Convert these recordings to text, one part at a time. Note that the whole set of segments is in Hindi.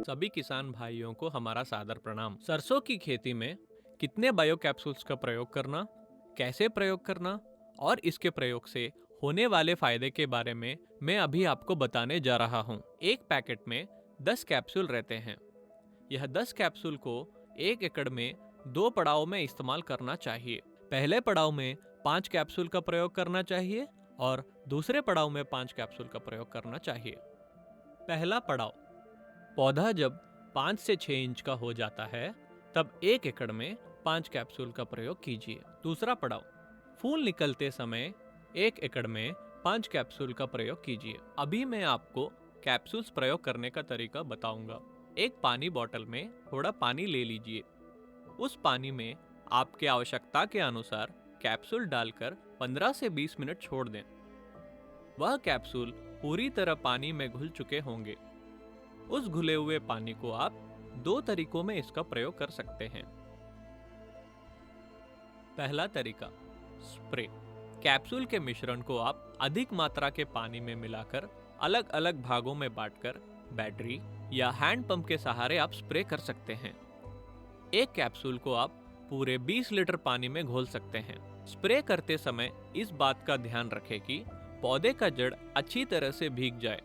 सभी किसान भाइयों को हमारा सादर प्रणाम। सरसों की खेती में कितने बायो कैप्सूल्स का प्रयोग करना, कैसे प्रयोग करना और इसके प्रयोग से होने वाले फायदे के बारे में मैं अभी आपको बताने जा रहा हूँ। एक पैकेट में 10 कैप्सूल रहते हैं। यह 10 कैप्सूल को 1 एकड़ में 2 पड़ाव में इस्तेमाल करना चाहिए। पहले पड़ाव में 5 कैप्सूल का प्रयोग करना चाहिए और दूसरे पड़ाव में 5 कैप्सूल का प्रयोग करना चाहिए। पहला पड़ाव, पौधा जब 5 से 6 इंच का हो जाता है तब 1 एकड़ में 5 कैप्सूल का प्रयोग कीजिए। दूसरा पड़ाव, फूल निकलते समय 1 एकड़ में 5 कैप्सूल का प्रयोग कीजिए। अभी मैं आपको कैप्सूल्स प्रयोग करने का तरीका बताऊंगा। एक पानी बोतल में थोड़ा पानी ले लीजिए। उस पानी में आपके आवश्यकता के अनुसार कैप्सूल डालकर 15 से 20 मिनट छोड़ दें। वह कैप्सूल पूरी तरह पानी में घुल चुके होंगे। उस घुले हुए पानी को आप 2 तरीकों में इसका प्रयोग कर सकते हैं। पहला तरीका, स्प्रे। कैप्सूल के मिश्रण को आप अधिक मात्रा के पानी में मिलाकर अलग अलग भागों में बांटकर बैटरी या हैंड पंप के सहारे आप स्प्रे कर सकते हैं। एक कैप्सूल को आप पूरे 20 लीटर पानी में घोल सकते हैं। स्प्रे करते समय इस बात का ध्यान रखें कि पौधे का जड़ अच्छी तरह से भीग जाए।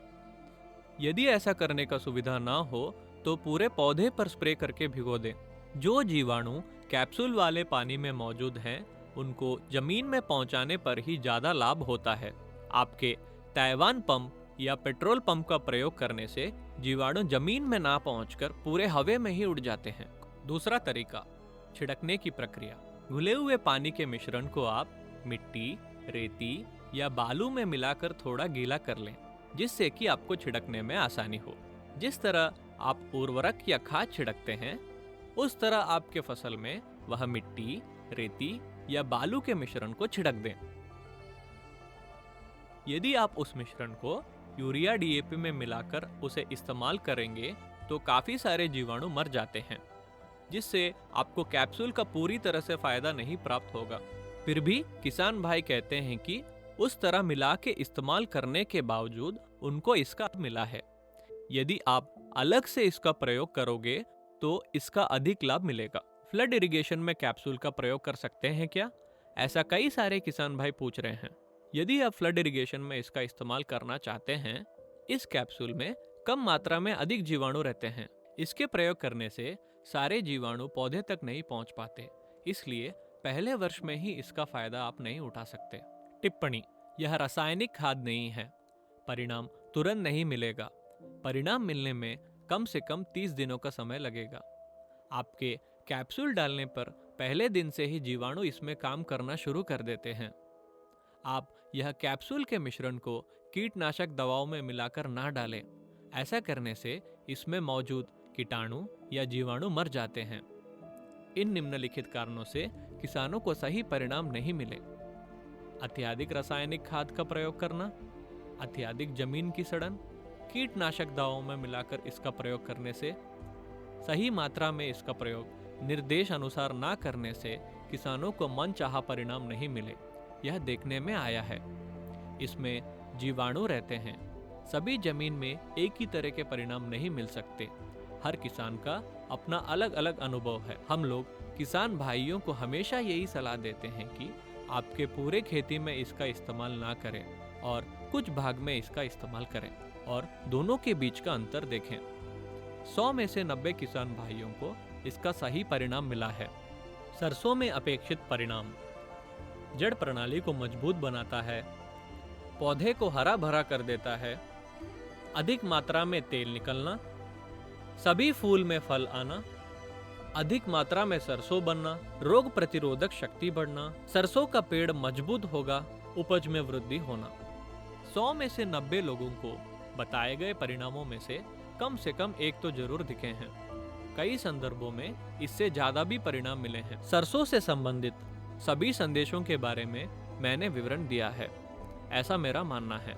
यदि ऐसा करने का सुविधा ना हो तो पूरे पौधे पर स्प्रे करके भिगो दें। जो जीवाणु कैप्सूल वाले पानी में मौजूद हैं, उनको जमीन में पहुंचाने पर ही ज्यादा लाभ होता है। आपके ताइवान पंप या पेट्रोल पंप का प्रयोग करने से जीवाणु जमीन में ना पहुंचकर पूरे हवा में ही उड़ जाते हैं। दूसरा तरीका, छिड़कने की प्रक्रिया। घुले हुए पानी के मिश्रण को आप मिट्टी, रेती या बालू में मिलाकर थोड़ा गीला कर लें, जिससे कि आपको छिड़कने में आसानी हो। जिस तरह आप उर्वरक या खाद छिड़कते हैं, उस तरह आपके फसल में वह मिट्टी, रेती या बालू के मिश्रण को छिड़क दें। यदि आप उस मिश्रण को यूरिया डीएपी में मिलाकर उसे इस्तेमाल करेंगे तो काफी सारे जीवाणु मर जाते हैं, जिससे आपको कैप्सूल का पूरी तरह से फायदा नहीं प्राप्त होगा। फिर भी किसान भाई कहते हैं कि उस तरह मिला के इस्तेमाल करने के बावजूद उनको इसका लाभ मिला है। यदि आप अलग से इसका प्रयोग करोगे तो इसका अधिक लाभ मिलेगा। फ्लड इरिगेशन में कैप्सूल का प्रयोग कर सकते हैं क्या? ऐसा कई सारे किसान भाई पूछ रहे हैं। यदि आप फ्लड इरिगेशन में इसका इस्तेमाल करना चाहते हैं, इस कैप्सूल में कम मात्रा में अधिक जीवाणु रहते हैं। इसके प्रयोग करने से सारे जीवाणु पौधे तक नहीं पहुंच पाते, इसलिए पहले वर्ष में ही इसका फायदा आप नहीं उठा सकते। टिप्पणी, यह रासायनिक खाद नहीं है। परिणाम तुरंत नहीं मिलेगा। परिणाम मिलने में कम से कम 30 दिनों का समय लगेगा। आपके कैप्सूल डालने पर पहले दिन से ही जीवाणु इसमें काम करना शुरू कर देते हैं। आप यह कैप्सूल के मिश्रण को कीटनाशक दवाओं में मिलाकर ना डालें। ऐसा करने से इसमें मौजूद कीटाणु या जीवाणु मर जाते हैं। इन निम्नलिखित कारणों से किसानों को सही परिणाम नहीं मिले। अत्यधिक रासायनिक खाद का प्रयोग करना, अत्यधिक जमीन की सड़न, कीटनाशक दवाओं में मिलाकर इसका प्रयोग करने से, सही मात्रा में इसका प्रयोग निर्देश अनुसार ना करने से किसानों को मनचाहा परिणाम नहीं मिले। यह देखने में आया है। इसमें जीवाणु रहते हैं। सभी जमीन में एक ही तरह के परिणाम नहीं मिल सकते। हर किसान का अपना अलग अलग अनुभव है। हम लोग किसान भाइयों को हमेशा यही सलाह देते हैं कि आपके पूरे खेती में इसका इस्तेमाल ना करें और कुछ भाग में इसका इस्तेमाल करें और दोनों के बीच का अंतर देखें। 100 में से 90 किसान भाइयों को इसका सही परिणाम मिला है। सरसों में अपेक्षित परिणाम: जड़ प्रणाली को मजबूत बनाता है, पौधे को हरा भरा कर देता है, अधिक मात्रा में तेल निकलना, सभी फूल में फल आना, अधिक मात्रा में सरसों बनना, रोग प्रतिरोधक शक्ति बढ़ना, सरसों का पेड़ मजबूत होगा, उपज में वृद्धि होना। 100 में से 90 लोगों को बताए गए परिणामों में से कम एक तो जरूर दिखे हैं। कई संदर्भों में इससे ज्यादा भी परिणाम मिले हैं। सरसों से संबंधित सभी संदेशों के बारे में मैंने विवरण दिया है, ऐसा मेरा मानना है।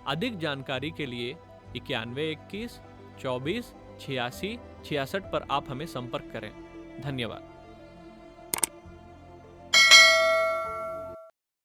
अधिक जानकारी के लिए 91 21 24 86 66 पर आप हमें संपर्क करें। धन्यवाद।